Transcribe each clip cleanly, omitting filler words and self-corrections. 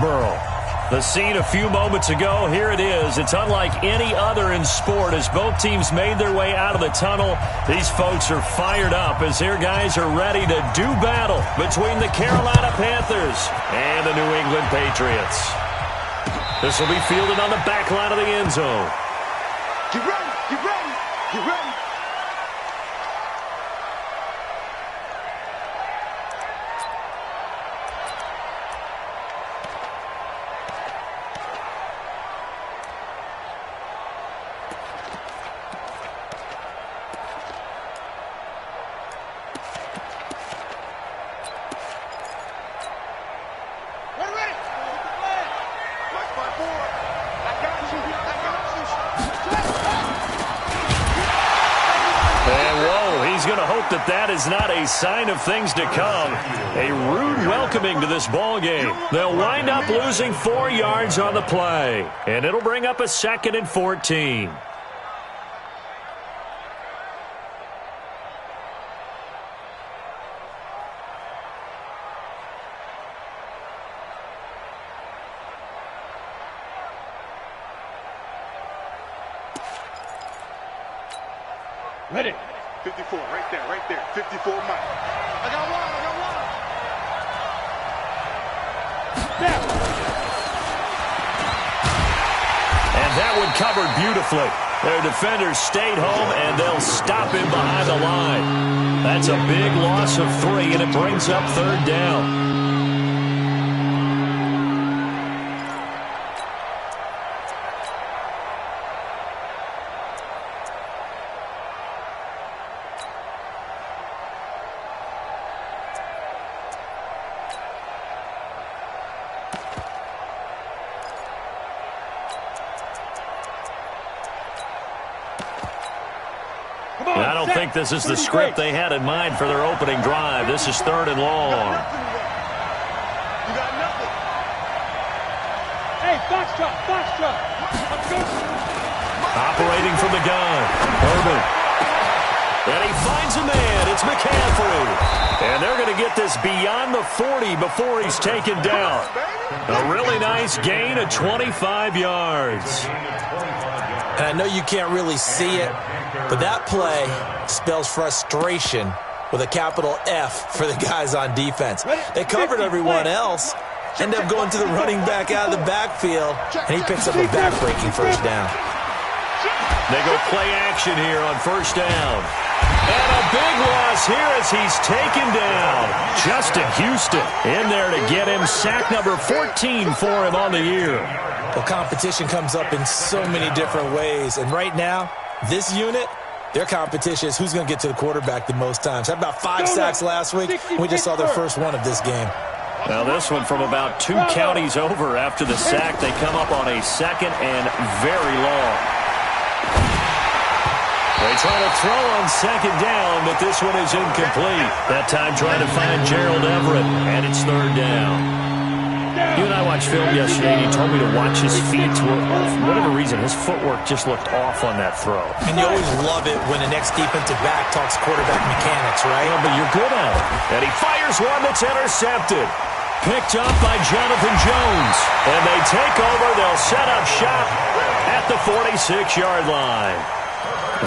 Foxborough. The scene a few moments ago, here it is. It's unlike any other in sport as both teams made their way out of the tunnel. These folks are fired up as their guys are ready to do battle between the Carolina Panthers and the New England Patriots. This will be fielded on the back line of the end zone. Get ready, get ready, get ready. That is not a sign of things to come. A rude welcoming to this ball game. They'll wind up losing 4 yards on the play, and it'll bring up a 2nd and 14. Ready. 54, right there, 54, Mike. I got one. Snap. And that one covered beautifully. Their defenders stayed home, and they'll stop him behind the line. That's a big loss of 3, and it brings up 3rd down. I don't think this is the script they had in mind for their opening drive. This is 3rd and long. You got nothing. Hey, foxtrot. Operating from the gun. Herbert. And he finds a man. It's McCaffrey. And they're going to get this beyond the 40 before he's taken down. A really nice gain of 25 yards. And I know you can't really see it, but that play spells frustration with a capital F for the guys on defense. They covered everyone else, end up going to the running back out of the backfield, and he picks up a back-breaking 1st down. They go play action here on 1st down. And a big loss here as he's taken down. Justin Houston in there to get him sack number 14 for him on the year. Well, competition comes up in so many different ways, and right now, this unit, their competition is who's going to get to the quarterback the most times. Had about 5 sacks last week. We just saw their first one of this game. Now this one from about 2 counties over after the sack. They come up on a 2nd and very long. They try to throw on 2nd down, but this one is incomplete. That time trying to find Gerald Everett, and it's 3rd down. You and I watched film yesterday, and he told me to watch his feet. For whatever reason, his footwork just looked off on that throw. And you always love it when the next defensive back talks quarterback mechanics, right? Yeah, but you're good at it. And he fires one that's intercepted. Picked up by Jonathan Jones. And they take over. They'll set up shop at the 46-yard line.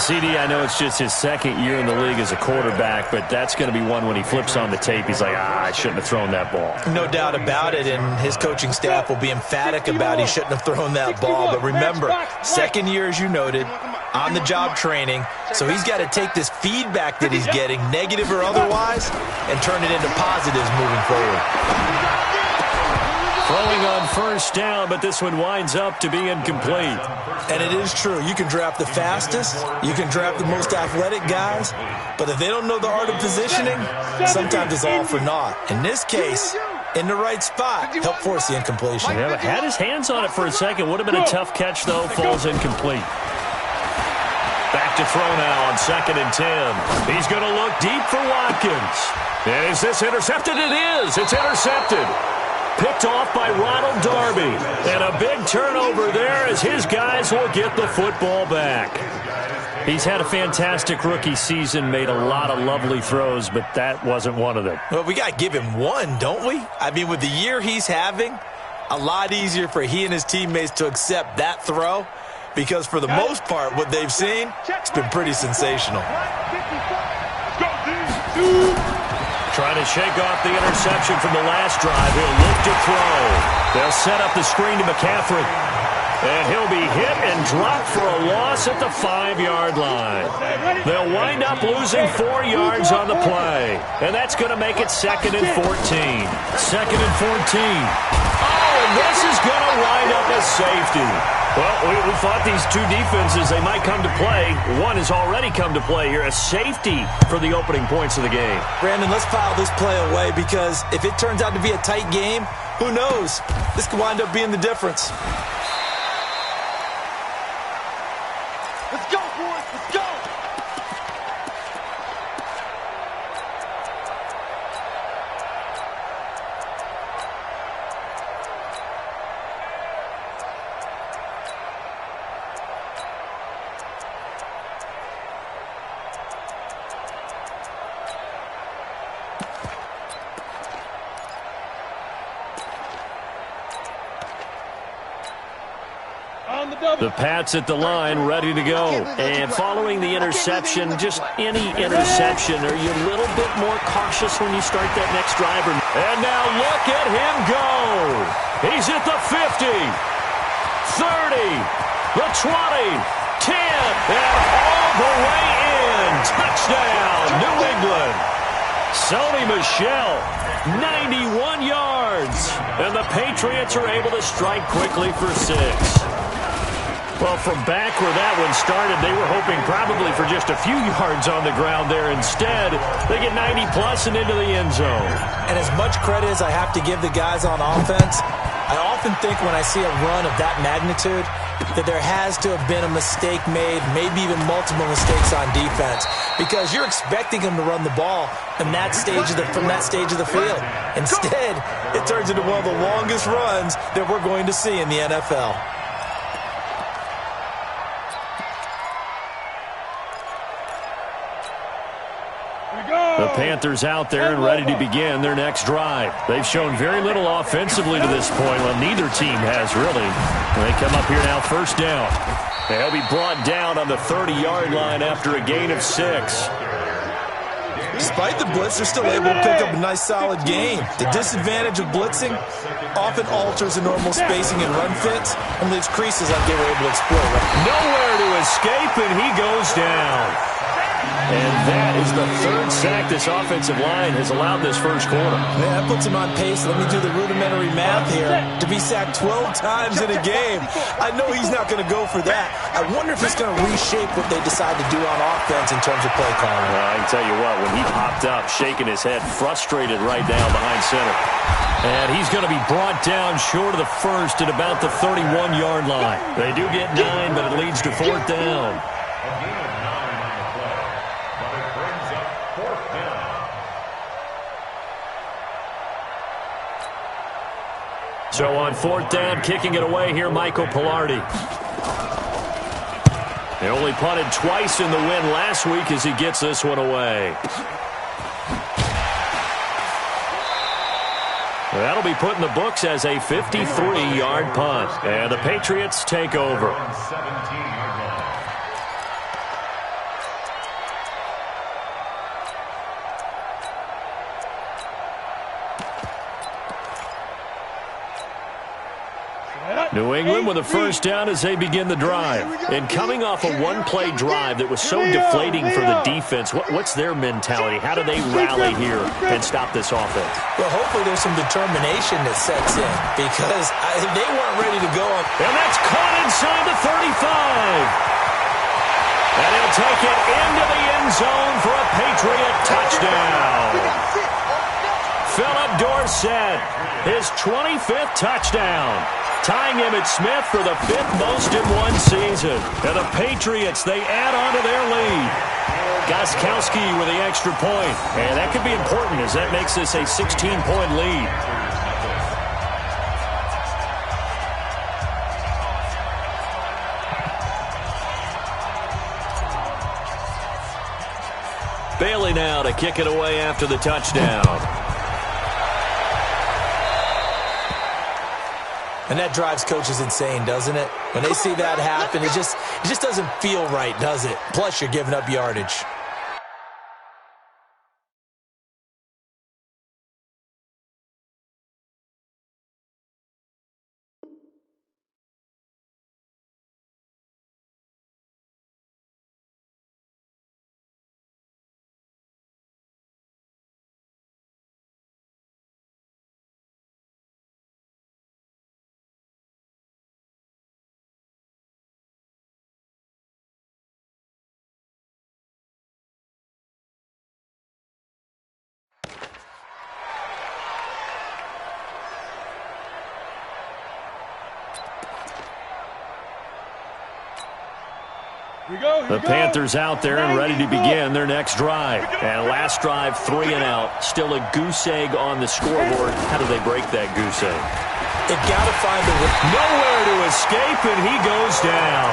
CD, I know it's just his 2nd year in the league as a quarterback, but that's going to be one when he flips on the tape. He's like, I shouldn't have thrown that ball. No doubt about it, and his coaching staff will be emphatic about he shouldn't have thrown that ball. But remember, 2nd year, as you noted, on-the-job training, so he's got to take this feedback that he's getting, negative or otherwise, and turn it into positives moving forward. Throwing on 1st down, but this one winds up to be incomplete. And it is true. You can draft the fastest. You can draft the most athletic guys. But if they don't know the art of positioning, sometimes it's all for naught. In this case, in the right spot, helped force the incompletion. Yeah, had his hands on it for a second. Would have been a tough catch, though. Falls incomplete. Back to throw now on 2nd and 10. He's going to look deep for Watkins. And is this intercepted? It is. It's intercepted. Picked off by Ronald Darby. And a big turnover there as his guys will get the football back. He's had a fantastic rookie season, made a lot of lovely throws, but that wasn't one of them. Well, we got to give him one, don't we? I mean, with the year he's having, A lot easier for he and his teammates to accept that throw because for the most part, what they've seen, it's been pretty sensational. Trying to shake off the interception from the last drive. He'll look to throw. They'll set up the screen to McCaffrey. And he'll be hit and dropped for a loss at the 5-yard line. They'll wind up losing 4 yards on the play. And that's going to make it 2nd and 14. 2nd and 14. Oh, and this is going to wind up a safety. Well, we thought these two defenses, they might come to play. One has already come to play here. A safety for the opening points of the game. Brandon, let's file this play away because if it turns out to be a tight game, who knows? This could wind up being the difference. Let's go, boys. Let's go. The Pats at the line, ready to go. And following the interception, just any interception, are you a little bit more cautious when you start that next drive? And now look at him go. He's at the 50, 30, the 20, 10, and all the way in. Touchdown, New England. Sony Michel, 91 yards. And the Patriots are able to strike quickly for 6. Well, from back where that one started, they were hoping probably for just a few yards on the ground there. Instead, they get 90-plus and into the end zone. And as much credit as I have to give the guys on offense, I often think when I see a run of that magnitude that there has to have been a mistake made, maybe even multiple mistakes on defense, because you're expecting them to run the ball from that stage of the field. Instead, it turns into one of the longest runs that we're going to see in the NFL. The Panthers out there and ready to begin their next drive. They've shown very little offensively to this point. Well, neither team has really. They come up here now, first down. They'll be brought down on the 30-yard line after a gain of 6. Despite the blitz, they're still able to pick up a nice, solid gain. The disadvantage of blitzing often alters the normal spacing and run fits and leaves creases like they were able to exploit. Nowhere to escape, and he goes down. And that is the 3rd sack this offensive line has allowed this first quarter. Yeah, that puts him on pace. Let me do the rudimentary math here. To be sacked 12 times in a game, I know he's not going to go for that. I wonder if it's going to reshape what they decide to do on offense in terms of play calling. Well, I can tell you what, when he popped up, shaking his head, frustrated right down behind center. And he's going to be brought down short of the first at about the 31-yard line. They do get 9, but it leads to 4th down. So on 4th down, kicking it away here, Michael Pilardi. They only punted twice in the win last week as he gets this one away. That'll be put in the books as a 53-yard punt. And the Patriots take over. New England with a first down as they begin the drive. And coming off a one-play drive that was so deflating for the defense, what's their mentality? How do they rally here and stop this offense? Well, hopefully there's some determination that sets in because they weren't ready to go. And that's caught inside the 35. And he'll take it into the end zone for a Patriot touchdown. Philip Dorsett, his 25th touchdown. Tying Emmitt Smith for the 5th most in one season. And the Patriots, they add on to their lead. Gostkowski with the extra point. And that could be important as that makes this a 16-point lead. Bailey now to kick it away after the touchdown. And that drives coaches insane, doesn't it? When they see that happen, it just doesn't feel right, does it? Plus, you're giving up yardage. The Panthers out there and ready to begin their next drive. And last drive, 3 and out. Still a goose egg on the scoreboard. How do they break that goose egg? They've got to find a way. Nowhere to escape, and he goes down.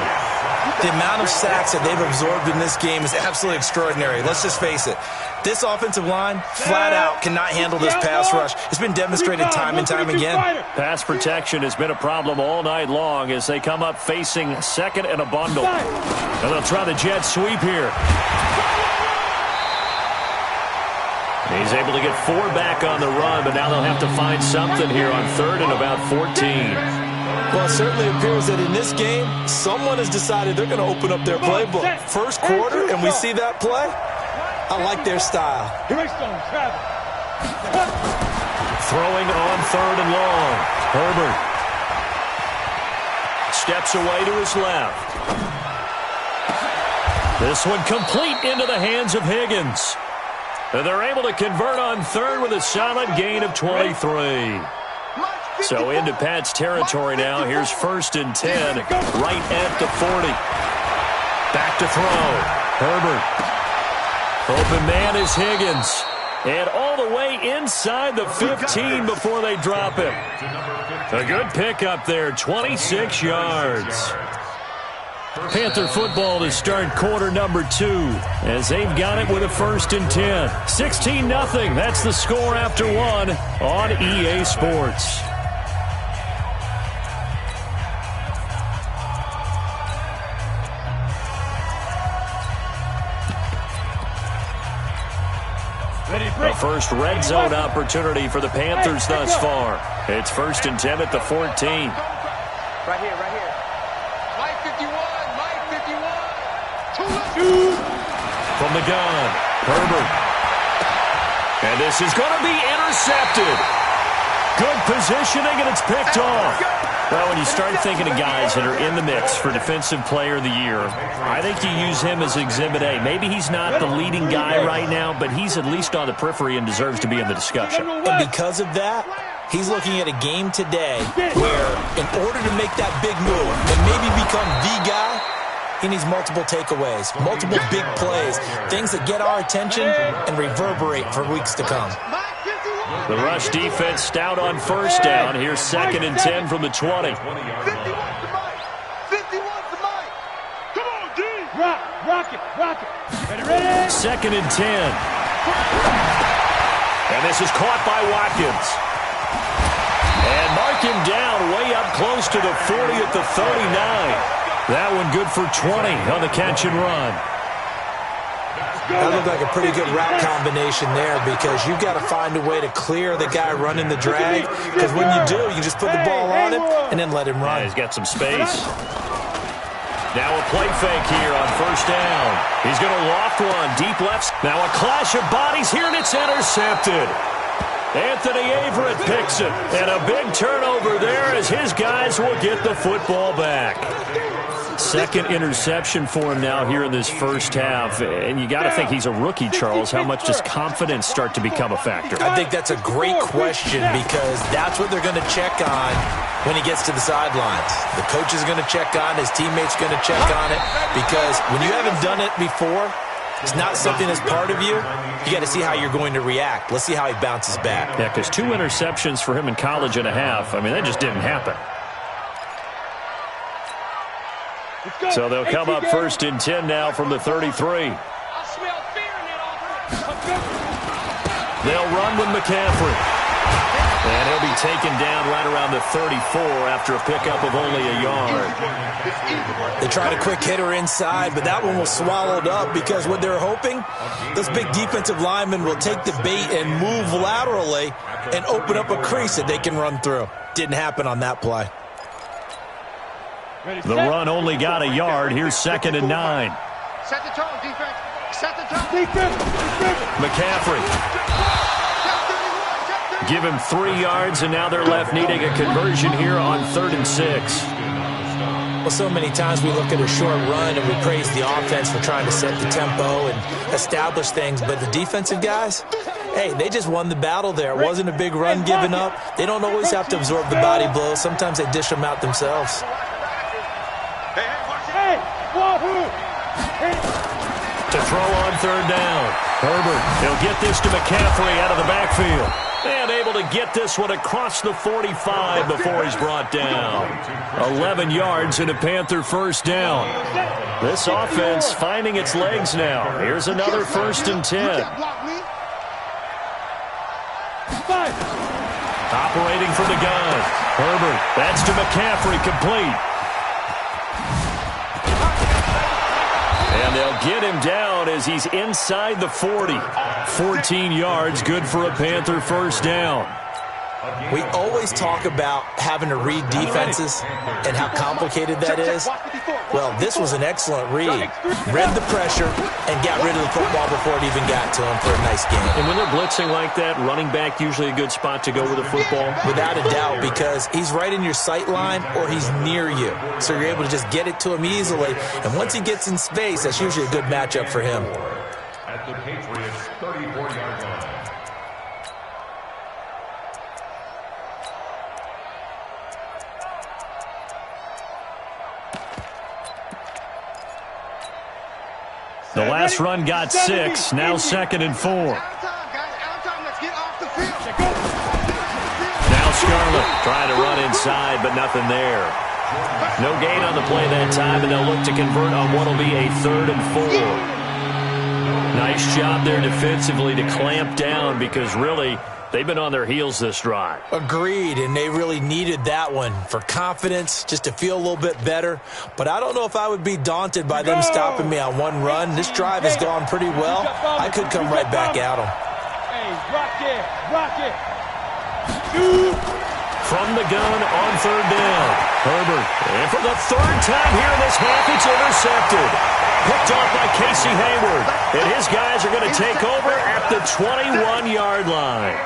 The amount of sacks that they've absorbed in this game is absolutely extraordinary. Let's just face it. This offensive line, flat out, cannot handle this pass rush. It's been demonstrated time and time again. Pass protection has been a problem all night long as they come up facing second and a bundle. And they'll try the jet sweep here. He's able to get 4 back on the run, but now they'll have to find something here on 3rd and about 14. Well, it certainly appears that in this game, someone has decided they're going to open up their playbook. First quarter, and we see that play. I like their style. Throwing on 3rd and long. Herbert steps away to his left. This one complete into the hands of Higgins. And they're able to convert on 3rd with a solid gain of 23. So into Pat's territory now. Here's 1st and 10, right at the 40. Back to throw. Herbert. Open man is Higgins. And all the way inside the 15 before they drop him. A good pickup there, 26 yards. Panther football to start quarter number 2 as they've got it with a 1st and 10. 16-0. That's the score after 1 on EA Sports. The first red zone opportunity for the Panthers thus far. It's 1st and 10 at the 14. Right here, right here. Mike 51, Mike 51. From the gun, Herbert. And this is going to be intercepted. Good positioning, and it's picked off. Well, when you start thinking of guys that are in the mix for Defensive Player of the Year, I think you use him as Exhibit A. Maybe he's not the leading guy right now, but he's at least on the periphery and deserves to be in the discussion. And because of that, he's looking at a game today where, in order to make that big move and maybe become the guy, he needs multiple takeaways, multiple big plays, things that get our attention and reverberate for weeks to come. The rush defense stout on 1st down. Here's 2nd and 10 from the 20. 51 to Mike. 51 to Mike. Come on, D. Rock it. Ready? 2nd and 10. And this is caught by Watkins. And mark him down way up close to the 40 at the 39. That one good for 20 on the catch and run. That looked like a pretty good route combination there because you've got to find a way to clear the guy running the drag, because when you do, you just put the ball on him and then let him run. Yeah, he's got some space. Now a play fake here on 1st down. He's going to loft one deep left. Now a clash of bodies here, and it's intercepted. Anthony Averett picks it, and a big turnover there as his guys will get the football back. 2nd interception for him now here in this first half. And you got to think he's a rookie, Charles. How much does confidence start to become a factor? I think that's a great question because that's what they're going to check on when he gets to the sidelines. The coach is going to check on, his teammates going to check on it, because when you haven't done it before, it's not something that's part of you. You got to see how you're going to react. Let's see how he bounces back. Yeah, because 2 interceptions for him in college and a half, I mean, that just didn't happen. So they'll come up 1st and 10 now from the 33. They'll run with McCaffrey. And he'll be taken down right around the 34 after a pickup of only a yard. They tried a quick hitter inside, but that one was swallowed up because what they're hoping, this big defensive lineman will take the bait and move laterally and open up a crease that they can run through. Didn't happen on that play. The run only got a yard. Here's 2nd and 9. Set the tone, defense. Set the tone. McCaffrey. Give him 3 yards, and now they're left needing a conversion here on 3rd and 6. Well, so many times we look at a short run and we praise the offense for trying to set the tempo and establish things, but the defensive guys, hey, they just won the battle there. It wasn't a big run given up. They don't always have to absorb the body blows. Sometimes they dish them out themselves. To throw on 3rd down. Herbert, he'll get this to McCaffrey out of the backfield. And able to get this one across the 45 before he's brought down. 11 yards and a Panther first down. This offense finding its legs now. Here's another 1st and 10. Operating from the gun. Herbert, that's to McCaffrey, complete. And they'll get him down as he's inside the 40. 14 yards, good for a Panther first down. We always talk about having to read defenses and how complicated that is. Well, this was an excellent read. Read the pressure and got rid of the football before it even got to him for a nice game. And when they're blitzing like that, running back usually a good spot to go with the football? Without a doubt, because he's right in your sight line or he's near you. So you're able to just get it to him easily. And once he gets in space, that's usually a good matchup for him. At the Patriots' 34-yard line. The last run got 6, now 2nd and 4. Now Scarlett trying to run inside, but nothing there. No gain on the play that time, and they'll look to convert on what will be a 3rd and 4. Nice job there defensively to clamp down because really they've been on their heels this drive. Agreed, and they really needed that one for confidence, just to feel a little bit better. But I don't know if I would be daunted by them stopping me on one run. This drive has gone pretty well. I could come right back at them. Hey, rock it. From the gun on 3rd down. Herbert, and for the 3rd time here in this half, it's intercepted. Picked off by Casey Hayward. And his guys are going to take over at the 21-yard line.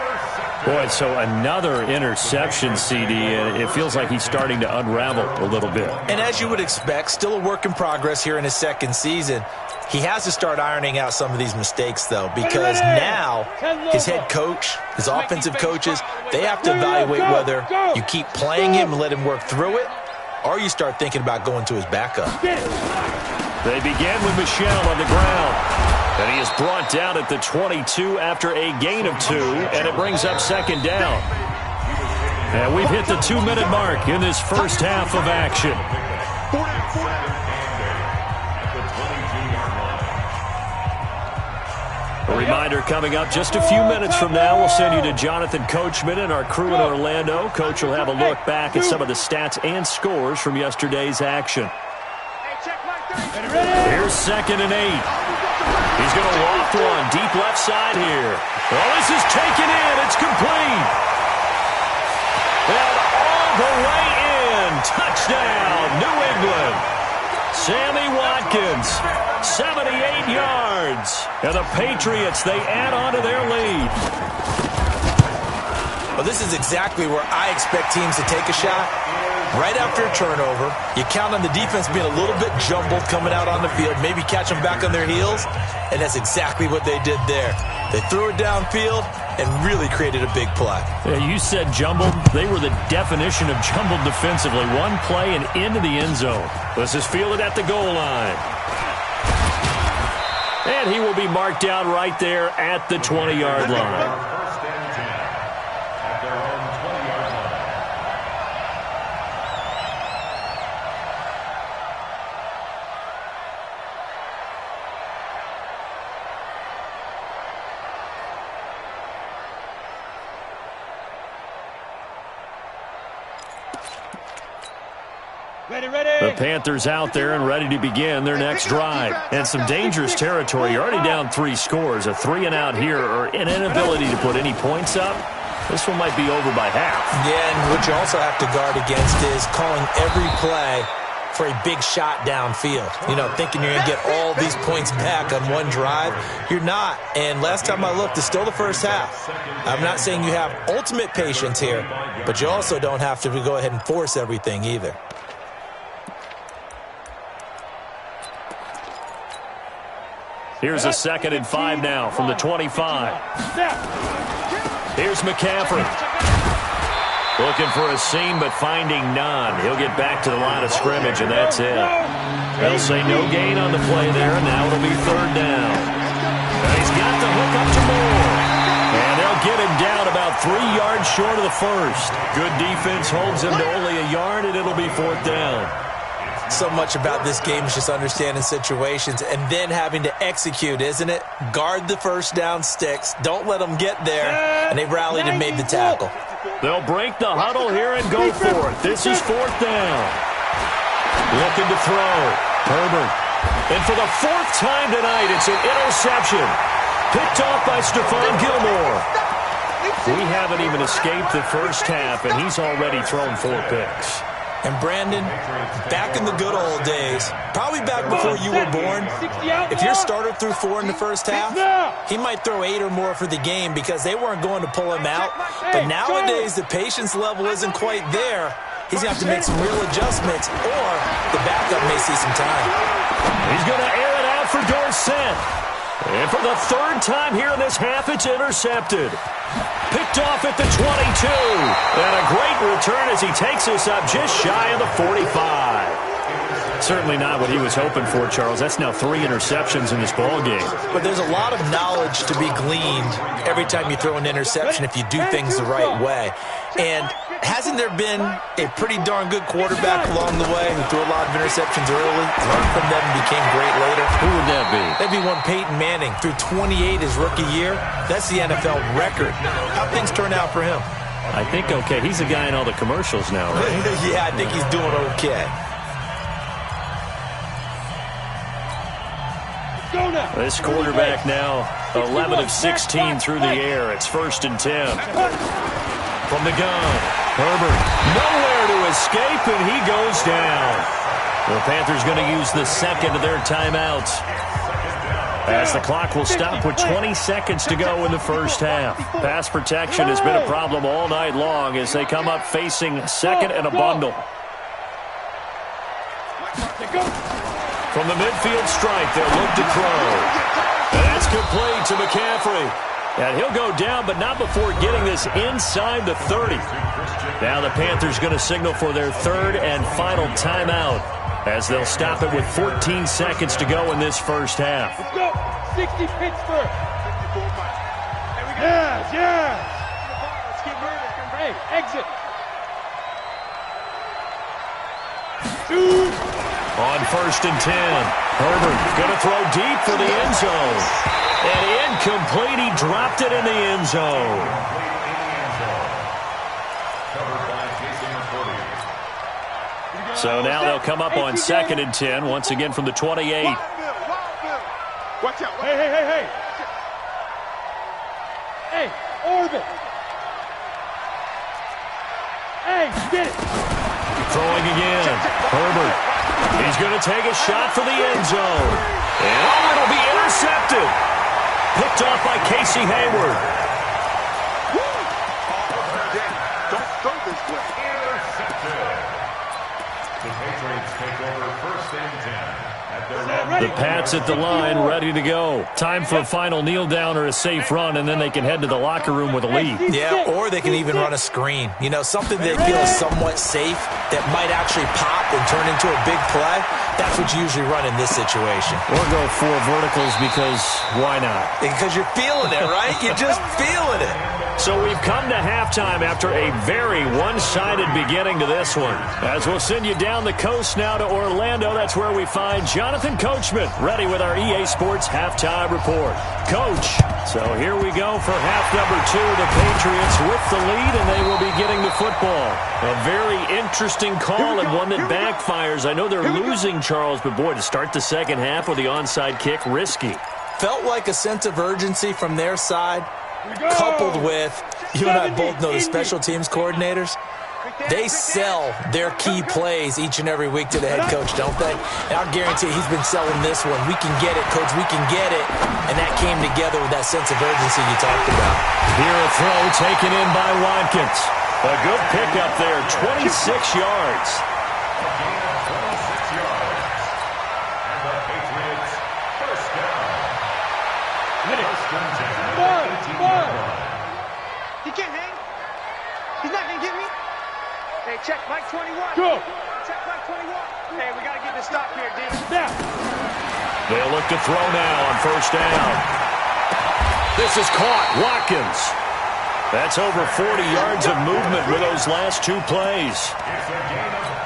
Boy, so another interception, CD, and it feels like he's starting to unravel a little bit. And as you would expect, still a work in progress here in his 2nd season. He has to start ironing out some of these mistakes, though, because now his head coach, his offensive coaches, they have to evaluate whether you keep playing him and let him work through it, or you start thinking about going to his backup. They begin with Michel on the ground. And he is brought down at the 22 after a gain of 2, and it brings up 2nd down. And we've hit the 2-minute mark in this first half of action. A reminder coming up just a few minutes from now, we'll send you to Jonathan Coachman and our crew in Orlando. Coach will have a look back at some of the stats and scores from yesterday's action. Here's 2nd and 8. He's going to loft one deep left side here. Well, this is taken in. It's complete. And all the way in. Touchdown, New England. Sammy Watkins, 78 yards. And the Patriots, they add on to their lead. Well, this is exactly where I expect teams to take a shot. Right after a turnover, you count on the defense being a little bit jumbled coming out on the field, maybe catch them back on their heels, and that's exactly what they did there. They threw it downfield and really created a big play. Yeah, you said jumbled. They were the definition of jumbled defensively. One play and into the end zone. This is fielded at the goal line. And he will be marked down right there at the 20-yard line. The Panthers out there and ready to begin their next drive. And some dangerous territory. You're already down 3 scores. A 3-and-out here or an inability to put any points up. This one might be over by half. Yeah, and what you also have to guard against is calling every play for a big shot downfield. You know, thinking you're going to get all these points back on one drive. You're not. And last time I looked, it's still the first half. I'm not saying you have ultimate patience here, but you also don't have to go ahead and force everything either. Here's a 2nd and 5 now from the 25. Here's McCaffrey. Looking for a seam, but finding none. He'll get back to the line of scrimmage, and that's it. They'll say no gain on the play there, and now it'll be 3rd down. And he's got the hook up to Moore. And they'll get him down about 3 yards short of the first. Good defense holds him to only a yard, and it'll be 4th down. So much about this game is just understanding situations and then having to execute, isn't it? Guard the first down sticks. Don't let them get there. And they rallied and made the tackle. They'll break the huddle here and go for it. This is 4th down. Looking to throw. Herbert. And for the 4th time tonight, it's an interception. Picked off by Stephon Gilmore. We haven't even escaped the first half, and he's already thrown 4 picks. And Brandon, back in the good old days, probably back before you were born, if your starter threw 4 in the first half, he might throw 8 or more for the game because they weren't going to pull him out. But nowadays, the patience level isn't quite there. He's going to have to make some real adjustments, or the backup may see some time. He's going to air it out for Dorsett. And for the 3rd time here in this half, it's intercepted. Picked off at the 22. And a great return as he takes us up just shy of the 45. Certainly not what he was hoping for, Charles. That's now 3 interceptions in this ballgame. But there's a lot of knowledge to be gleaned every time you throw an interception if you do things the right way. And hasn't there been a pretty darn good quarterback along the way who threw a lot of interceptions early, learned from them, and became great later? Who would that be? That'd be one Peyton Manning. Threw 28 his rookie year. That's the NFL record. How'd things turn out for him? I think okay. He's the guy in all the commercials now, right? Yeah, I think he's doing okay. This quarterback now 11 of 16 through the air. It's 1st and 10. From the gun, Herbert nowhere to escape, and he goes down. The Panthers going to use the 2nd of their timeouts as the clock will stop with 20 seconds to go in the first half. Pass protection has been a problem all night long as they come up facing 2nd and a bundle. From the midfield stripe, they'll look to throw. That's complete to McCaffrey. And he'll go down, but not before getting this inside the 30. Now the Panthers going to signal for their 3rd and final timeout as they'll stop it with 14 seconds to go in this first half. Let's go. 60 Pittsburgh. Yes. Hey, exit. On 1st and 10, Herbert going to throw deep for the end zone. And incomplete, he dropped it in the end zone. So now they'll come up on 2nd and 10, once again from the 28. Watch out. Hey. Hey, orbit. Hey, get it. Throwing again. Herbert. He's going to take a shot for the end zone. And it'll be intercepted. Picked off by Casey Hayward. Don't throw this way. The Patriots take over 1st and 10. The Pats at the line, ready to go. Time for a final kneel down or a safe run, and then they can head to the locker room with a lead. Yeah, or they can even run a screen. You know, something they feel is somewhat safe that might actually pop and turn into a big play. That's what you usually run in this situation. Or go 4 verticals because why not? Because you're feeling it, right? You're just feeling it. So we've come to halftime after a very one-sided beginning to this one. As we'll send you down the coast now to Orlando, that's where we find Jonathan Coachman ready with our EA Sports Halftime Report. Coach, so here we go for half number 2. The Patriots with the lead, and they will be getting the football. A very interesting call and one that backfires. I know they're losing, Charles, but boy, to start the second half with the onside kick, risky. Felt like a sense of urgency from their side, coupled with, you and I both know the special teams coordinators, they sell their key plays each and every week to the head coach, don't they? And I'll guarantee he's been selling this one. We can get it, coach, we can get it. And that came together with that sense of urgency you talked about. Here a throw taken in by Watkins. A good pickup there, 26 yards. He can't hang. He's not going to get me. Hey, check Mike 21. Go. Check Mike 21. Hey, we got to get this stop here, D. Snap. They'll look to throw now on first down. This is caught. Watkins. That's over 40 yards of movement with those last 2 plays.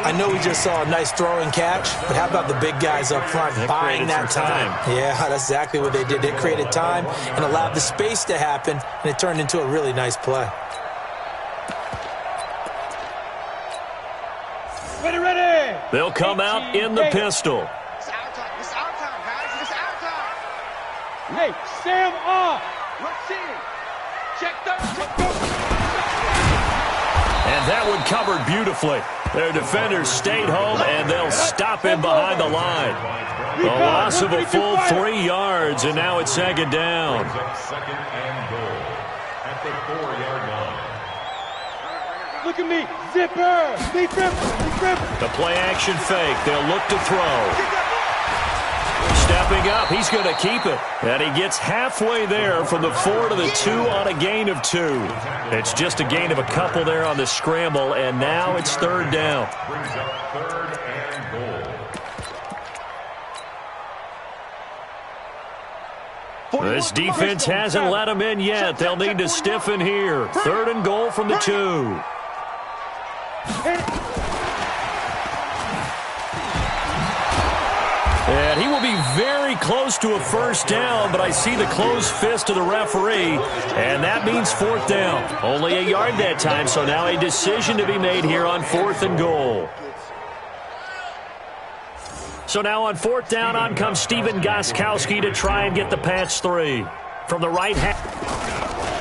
I know we just saw a nice throwing catch, but how about the big guys up front buying that time? Yeah, that's exactly what they did. They created time and allowed the space to happen, and it turned into a really nice play. Ready. They'll come out in the pistol. It's our time. It's our time, guys. It's our time. Hey, Sam off. Let's see. Check those. And that one covered beautifully. Their defenders stayed home, and they'll stop him behind the line. A loss of a full 3 yards, and now it's second down. Second and goal at the 4-yard line. Look at me. Zipper. Lead grip. The play-action fake. They'll look to throw. Stepping up, he's going to keep it. And he gets halfway there from the 4 to the 2 on a gain of 2. It's just a gain of a couple there on the scramble, and now it's third down. Brings up third and goal. This defense hasn't let him in yet. They'll need to stiffen here. Third and goal from the 2. And he will be very close to a first down, but I see the closed fist of the referee, and that means fourth down. Only a yard that time, so now a decision to be made here on fourth and goal. So now on fourth down, on comes Steven Gostkowski to try and get the patch 3. From the right half.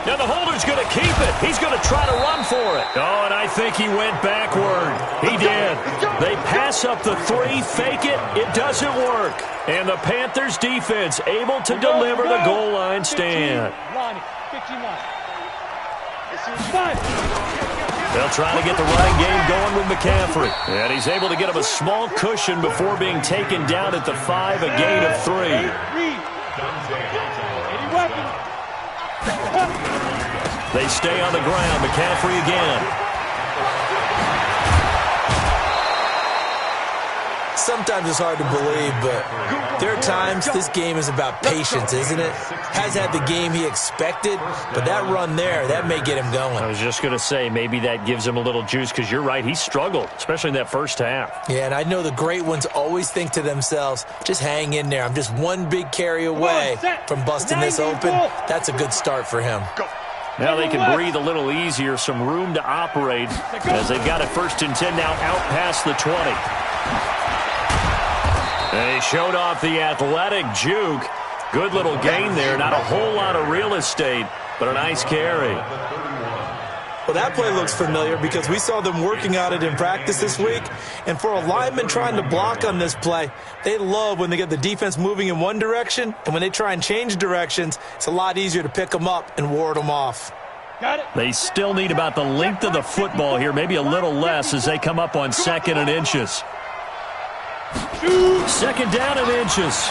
Now the holder's going to keep it. He's going to try to run for it. Oh, and I think he went backward. He did. They pass up the 3, fake it. It doesn't work. And the Panthers defense able to deliver the goal line stand. 59. They'll try to get the running game going with McCaffrey. And he's able to get him a small cushion before being taken down at the 5, a gain of 3. Any weapons? They stay on the ground. McCaffrey again. Sometimes it's hard to believe, but there are times this game is about patience, isn't it? Has had the game he expected, but that run there, that may get him going. I was just going to say, maybe that gives him a little juice, because you're right, he struggled, especially in that first half. Yeah, and I know the great ones always think to themselves, just hang in there. I'm just one big carry away from busting this open. That's a good start for him. Now they can breathe a little easier, some room to operate, as they've got it 1st and 10 now out past the 20. They showed off the athletic juke. Good little gain there. Not a whole lot of real estate, but a nice carry. Well, that play looks familiar because we saw them working on it in practice this week. And for a lineman trying to block on this play, they love when they get the defense moving in one direction. And when they try and change directions, it's a lot easier to pick them up and ward them off. They still need about the length of the football here, maybe a little less as they come up on 2nd and inches. 2nd down and inches.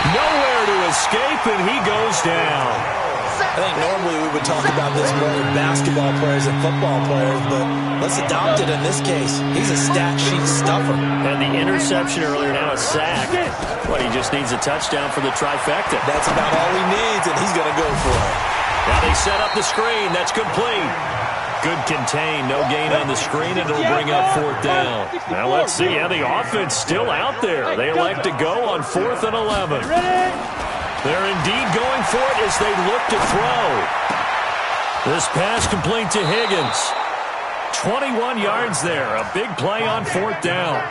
Nowhere to escape, and he goes down. I think normally we would talk about this more with basketball players and football players, but let's adopt it in this case. He's a stat sheet stuffer. And the interception earlier, now a sack. But he just needs a touchdown for the trifecta. That's about all he needs, and he's going to go for it. Now they set up the screen. That's complete. Good contain. No gain on the screen, and it'll bring up 4th down. Now let's see how the offense still out there. They elect to go on 4th and 11. They're indeed going for it as they look to throw. This pass complete to Higgins. 21 yards there. A big play on 4th down.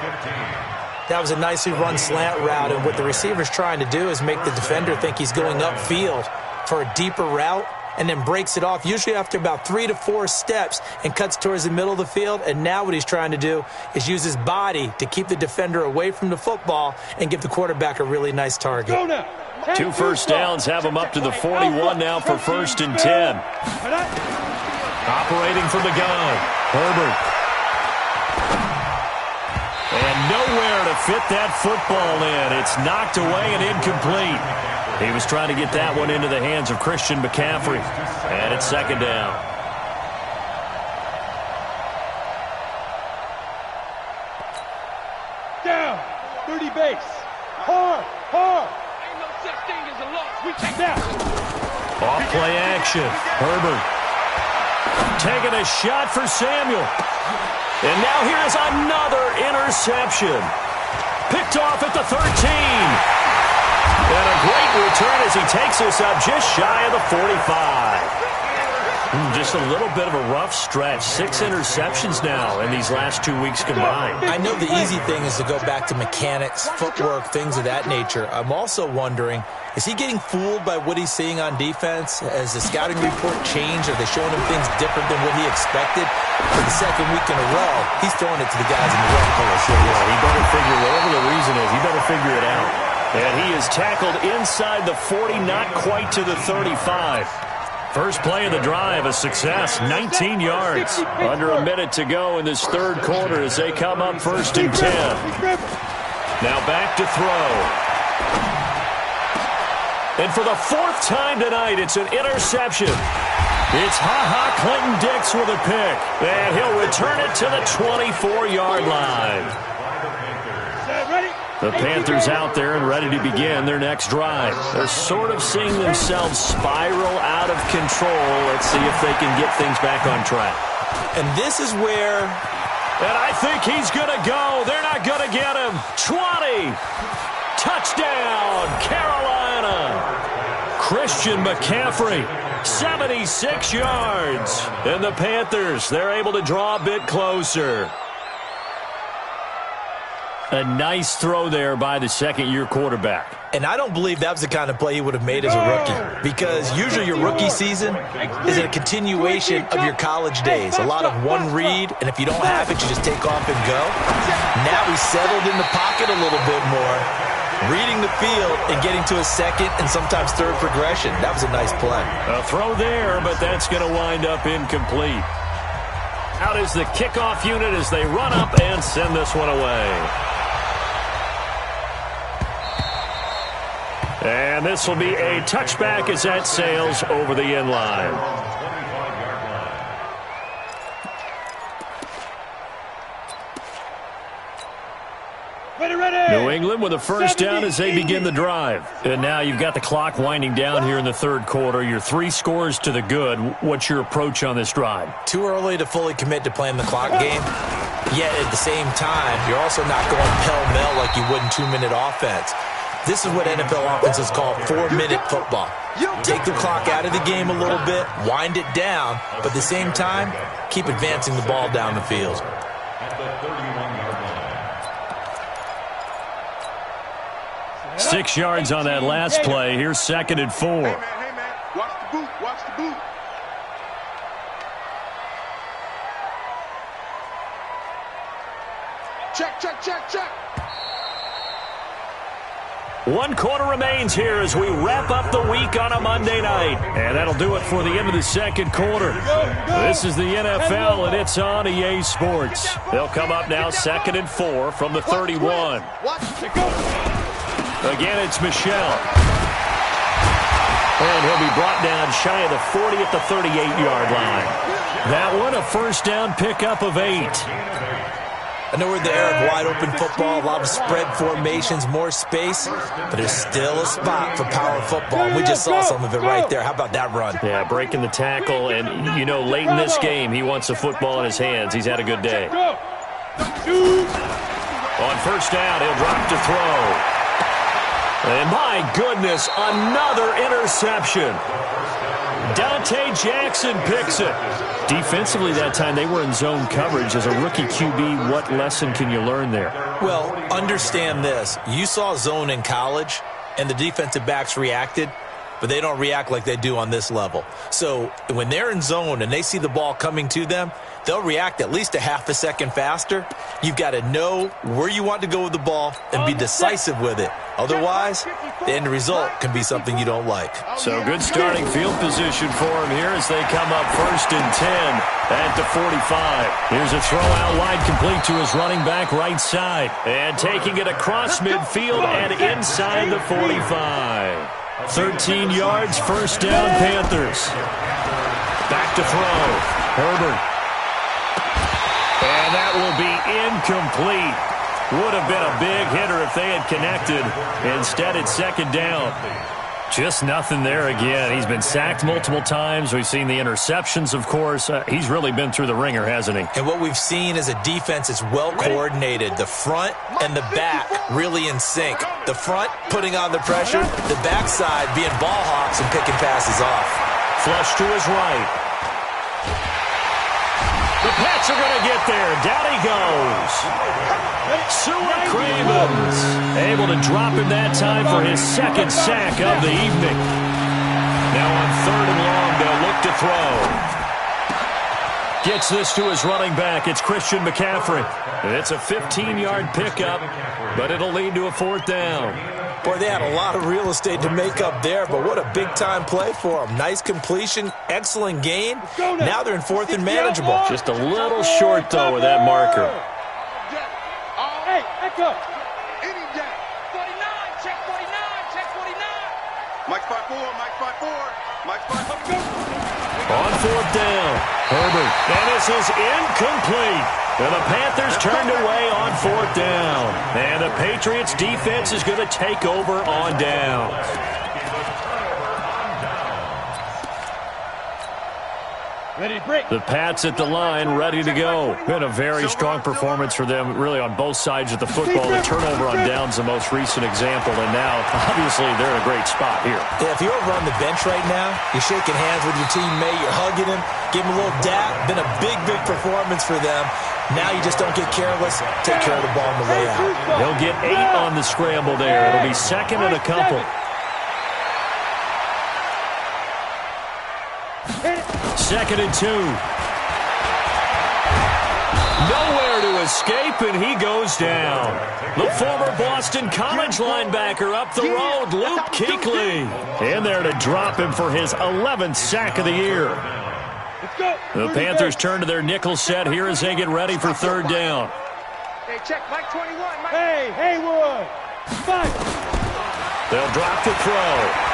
That was a nicely run slant route, and what the receiver's trying to do is make the defender think he's going upfield for a deeper route, and then breaks it off, usually after about 3 to 4 steps, and cuts towards the middle of the field. And now what he's trying to do is use his body to keep the defender away from the football and give the quarterback a really nice target. 2 first downs have him up to the 41 now for 1st and 10. Operating from the gun, Herbert. And nowhere to fit that football in. It's knocked away and incomplete. He was trying to get that one into the hands of Christian McCaffrey. And it's 2nd down. Down. 30 base. Hard. Ain't no such thing as a loss. We take that. Off play action. Herbert. Taking a shot for Samuel. And now here is another interception. Picked off at the 13. And a great return as he takes us up just shy of the 45. Just a little bit of a rough stretch. 6 interceptions now in these last 2 weeks combined. I know the easy thing is to go back to mechanics, footwork, things of that nature. I'm also wondering, is he getting fooled by what he's seeing on defense? Has the scouting report changed? Are they showing him things different than what he expected? For the 2nd week in a row, he's throwing it to the guys in the red color shirt. Yeah, he better figure, whatever the reason is, he better figure it out. And he is tackled inside the 40, not quite to the 35. First play of the drive, a success, 19 yards. Under a minute to go in this 3rd quarter as they come up 1st and 10. Now back to throw. And for the 4th time tonight, it's an interception. It's Clinton-Dix with a pick. And he'll return it to the 24-yard line. The Panthers out there and ready to begin their next drive. They're sort of seeing themselves spiral out of control. Let's see if they can get things back on track. And this is where... And I think he's going to go. They're not going to get him. 20. Touchdown, Carolina. Christian McCaffrey, 76 yards. And the Panthers, they're able to draw a bit closer. A nice throw there by the 2nd-year quarterback. And I don't believe that was the kind of play he would have made as a rookie, because usually your rookie season is a continuation of your college days. A lot of one read, and if you don't have it, you just take off and go. Now he's settled in the pocket a little bit more, reading the field and getting to a 2nd and sometimes 3rd progression. That was a nice play. A throw there, but that's going to wind up incomplete. Out is the kickoff unit as they run up and send this one away. And this will be a touchback as that sails over the end line. New England with a first down as they begin the drive. And now you've got the clock winding down here in the 3rd quarter. You're 3 scores to the good. What's your approach on this drive? Too early to fully commit to playing the clock game. Yet at the same time, you're also not going pell-mell like you would in 2-minute offense. This is what NFL offenses call 4-minute football. Take the clock out of the game a little bit, wind it down, but at the same time, keep advancing the ball down the field. At the 31-yard line. 6 yards on that last play. Here's 2nd and 4. Hey, man. Watch the boot. Watch the boot. Check. 1 quarter remains here as we wrap up the week on a Monday night. And that'll do it for the end of the 2nd quarter. This is the NFL, and it's on EA Sports. They'll come up now 2nd and 4 from the 31. Again, it's Michelle. And he'll be brought down shy of the 40 at the 38-yard line. That one, a first down pickup of 8. I know we're in the era of wide-open football, a lot of spread formations, more space, but there's still a spot for power football. And we just saw some of it right there. How about that run? Yeah, breaking the tackle, and, you know, late in this game, he wants the football in his hands. He's had a good day. On first down, he'll drop to throw. And my goodness, another interception. Dante Jackson picks it. Defensively that time, they were in zone coverage. As a rookie QB, what lesson can you learn there? Well, understand this. You saw zone in college, and the defensive backs reacted, but they don't react like they do on this level. So when they're in zone and they see the ball coming to them, they'll react at least a half a second faster. You've got to know where you want to go with the ball and be decisive with it. Otherwise, the end result can be something you don't like. So good starting field position for him here as they come up 1st and 10 at the 45. Here's a throw out wide complete to his running back right side. And taking it across midfield and inside the 45. 13 yards, first down, Panthers. Back to throw. Herbert. And that will be incomplete. Would have been a big hitter if they had connected. Instead, it's 2nd down. Just nothing there again. He's been sacked multiple times. We've seen the interceptions, of course. He's really been through the ringer, hasn't he? And what we've seen is a defense that's well coordinated. The front and the back really in sync. The front putting on the pressure. The backside being ball hawks and picking passes off. Flush to his right. The Pats are going to get there. Down he goes. Sewer Cravens able to drop him that time for his 2nd sack of the evening. Now on 3rd and long, they'll look to throw. Gets this to his running back. It's Christian McCaffrey. It's a 15-yard pickup, but it'll lead to a 4th down. Boy, they had a lot of real estate to make up there, but what a big-time play for them. Nice completion, excellent gain. Now they're in 4th and manageable. Just a little short, though, with that marker. Hey, echo. Any down. 49, check 49, check 49. Mike 5-4, Mike 5-4, Mike 5-4. On 4th down, Herbert. And this is incomplete. And the Panthers turned away on 4th down. And the Patriots defense is going to take over on downs. Ready to break. The Pats at the line, ready to go. Been a very strong performance for them, really, on both sides of the football. The turnover on downs, the most recent example, and now, obviously, they're in a great spot here. Yeah, if you're over on the bench right now, you're shaking hands with your teammate, you're hugging him, give him a little dap. Been a big, big performance for them. Now you just don't get careless. Take care of the ball on the way out. They'll get 8 on the scramble there. It'll be 2nd and a couple. 2nd and 2. Nowhere to escape, and he goes down. The former Boston College linebacker up the road, Luke Kuechly. In there to drop him for his 11th sack of the year. The Panthers turn to their nickel set here as they get ready for 3rd down. Hey, check Mike 21. Mike. Hey, Haywood. 5. They'll drop to throw.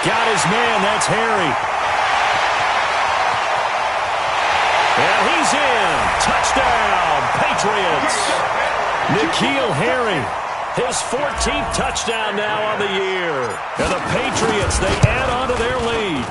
Got his man, that's Harry. And he's in. Touchdown, Patriots. N'Keal Harry, his 14th touchdown now on the year. And the Patriots, they add on to their lead.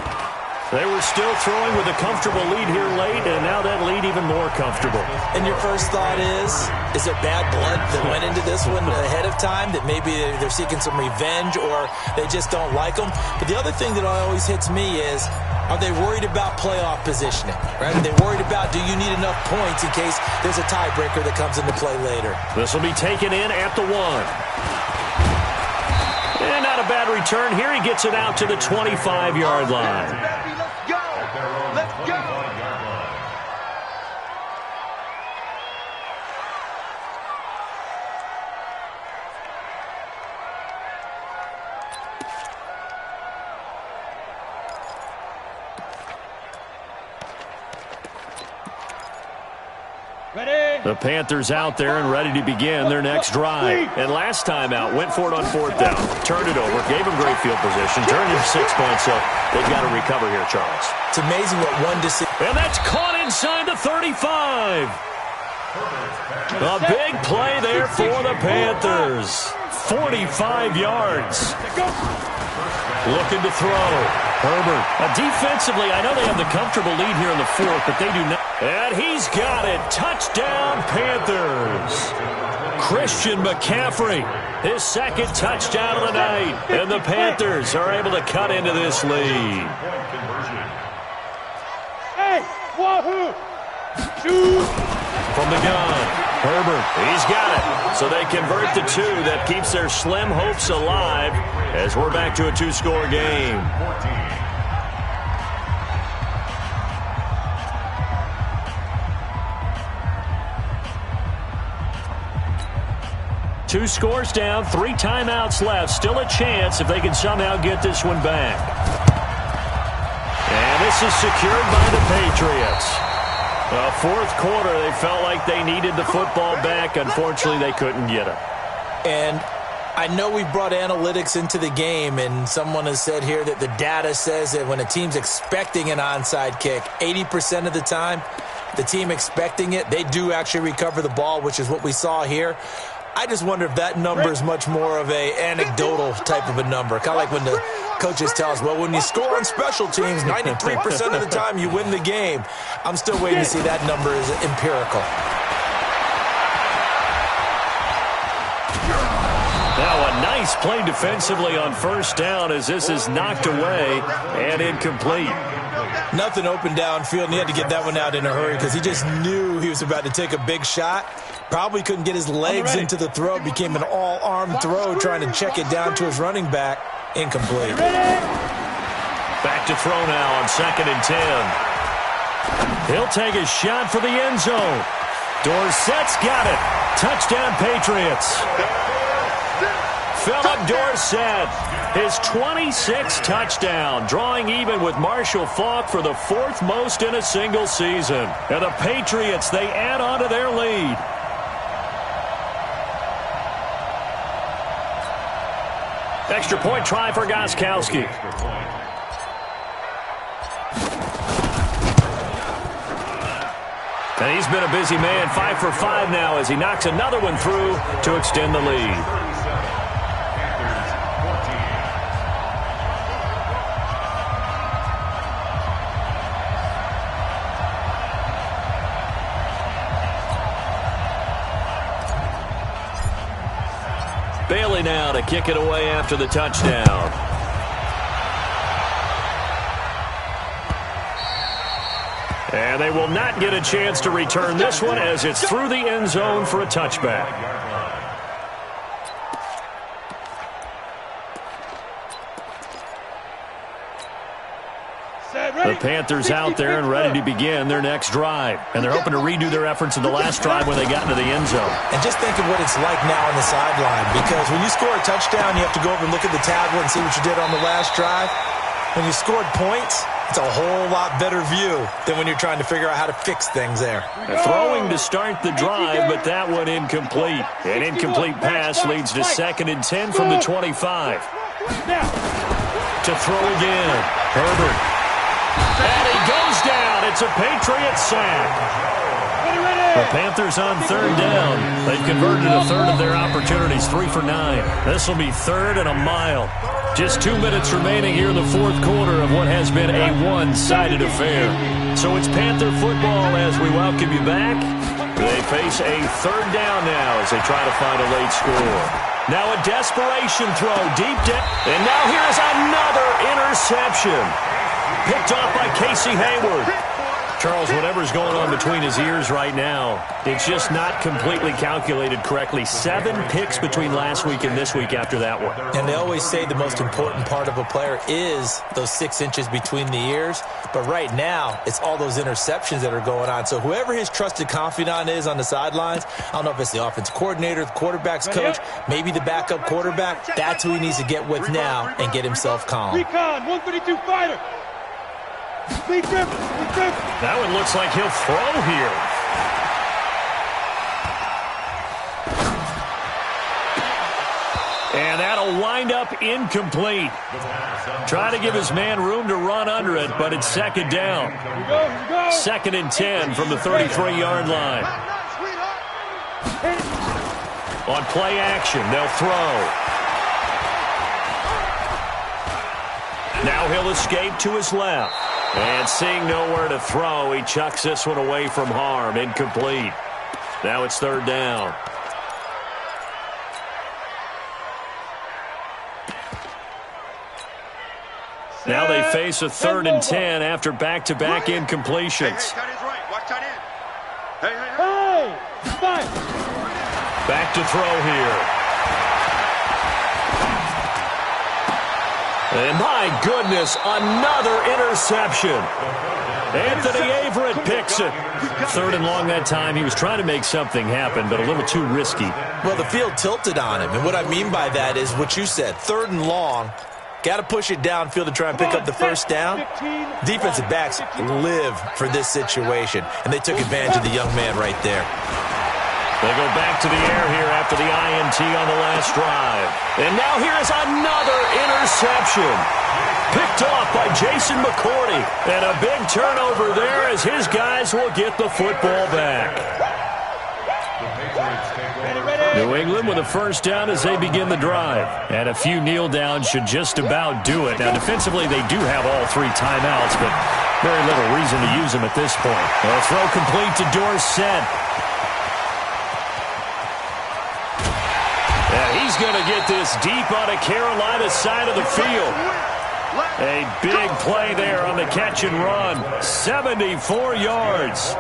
They were still throwing with a comfortable lead here late, and now that lead even more comfortable. And your first thought is it bad blood that went into this one ahead of time, that maybe they're seeking some revenge or they just don't like them? But the other thing that always hits me is, are they worried about playoff positioning? Right? Are they worried about, do you need enough points in case there's a tiebreaker that comes into play later? This will be taken in at the 1. And not a bad return here. He gets it out to the 25-yard line. Let's go. Let's go. Ready. The Panthers out there and ready to begin their next drive. And last time out, went for it on 4th down. Turned it over, gave them great field position, turned into 6 points, so they've got to recover here, Charles. It's amazing what one decision. And that's caught inside the 35. A big play there for the Panthers. 45 yards. Looking to throw. Herbert. Defensively, I know they have the comfortable lead here in the fourth, but they do not. And he's got it. Touchdown, Panthers. Christian McCaffrey, his second touchdown of the night. And the Panthers are able to cut into this lead. Hey, wahoo! Shoot! From the gun, Herbert, he's got it. So they convert the two. That keeps their slim hopes alive as we're back to a two-score game. Two scores down, 3 timeouts left. Still a chance if they can somehow get this one back. And this is secured by the Patriots. Fourth quarter, they felt like they needed the football back. Unfortunately, they couldn't get it. And I know we brought analytics into the game, and someone has said here that the data says that when a team's expecting an onside kick, 80% of the time, the team expecting it, they do actually recover the ball, which is what we saw here. I just wonder if that number is much more of a anecdotal type of a number. Kind of like when the coaches tell us, well, when you score on special teams, 93% of the time you win the game. I'm still waiting to see that number is empirical. Now a nice play defensively on first down as this is knocked away and incomplete. Nothing open downfield, and he had to get that one out in a hurry because he just knew he was about to take a big shot. Probably couldn't get his legs into the throw. Became an all-arm throw trying to check it down to his running back. Incomplete. Back to throw now on 2nd and 10. He'll take a shot for the end zone. Dorsett's got it. Touchdown, Patriots. Philip Dorsett, his 26th touchdown, drawing even with Marshall Faulk for the 4th most in a single season. And the Patriots, they add on to their lead. Extra point try for Gostkowski. And he's been a busy man, 5 for 5 now as he knocks another one through to extend the lead. Bailey now to kick it away after the touchdown. And they will not get a chance to return this one as it's through the end zone for a touchback. The Panthers out there and ready to begin their next drive. And they're hoping to redo their efforts in the last drive when they got into the end zone. And just think of what it's like now on the sideline. Because when you score a touchdown, you have to go over and look at the tablet and see what you did on the last drive. When you scored points, it's a whole lot better view than when you're trying to figure out how to fix things there. Throwing to start the drive, but that one incomplete. An incomplete pass leads to 2nd and 10 from the 25. To throw again. Herbert. And he goes down. It's a Patriot sack. The Panthers on 3rd down. They've converted a third of their opportunities, 3 for 9. This will be 3rd and a mile. Just 2 minutes remaining here in the 4th quarter of what has been a one-sided affair. So it's Panther football as we welcome you back. They face a 3rd down now as they try to find a late score. Now a desperation throw deep down. And now here's another interception. Picked off by Casey Hayward. Charles, whatever's going on between his ears right now, it's just not completely calculated correctly. 7 picks between last week and this week after that one. And they always say the most important part of a player is those 6 inches between the ears. But right now, it's all those interceptions that are going on. So whoever his trusted confidant is on the sidelines, I don't know if it's the offensive coordinator, the quarterback's coach, maybe the backup quarterback, that's who he needs to get with now and get himself calm. Recon, 132 fighter. That one looks like he'll throw here. And that'll wind up incomplete. Try to give his man room to run under it, but it's 2nd down. 2nd and 10 from the 33-yard line. On play action, they'll throw. Now he'll escape to his left. And seeing nowhere to throw, he chucks this one away from harm. Incomplete. Now it's third down. Now they face a 3rd and 10 after back-to-back incompletions. Hey! Back to throw here. And my goodness, another interception. Anthony Averett picks it. 3rd and long that time. He was trying to make something happen, but a little too risky. Well, the field tilted on him, and what I mean by that is what you said, 3rd and long. Got to push it downfield to try and pick up the first down. Defensive backs live for this situation, and they took advantage of the young man right there. They go back to the air here after the INT on the last drive. And now here is another interception. Picked off by Jason McCourty. And a big turnover there as his guys will get the football back. New England with a first down as they begin the drive. And a few kneel downs should just about do it. Now, defensively, they do have all 3 timeouts, but very little reason to use them at this point. They'll throw complete to Dorsett. And he's going to get this deep on the Carolina side of the field. A big play there on the catch and run. 74 yards.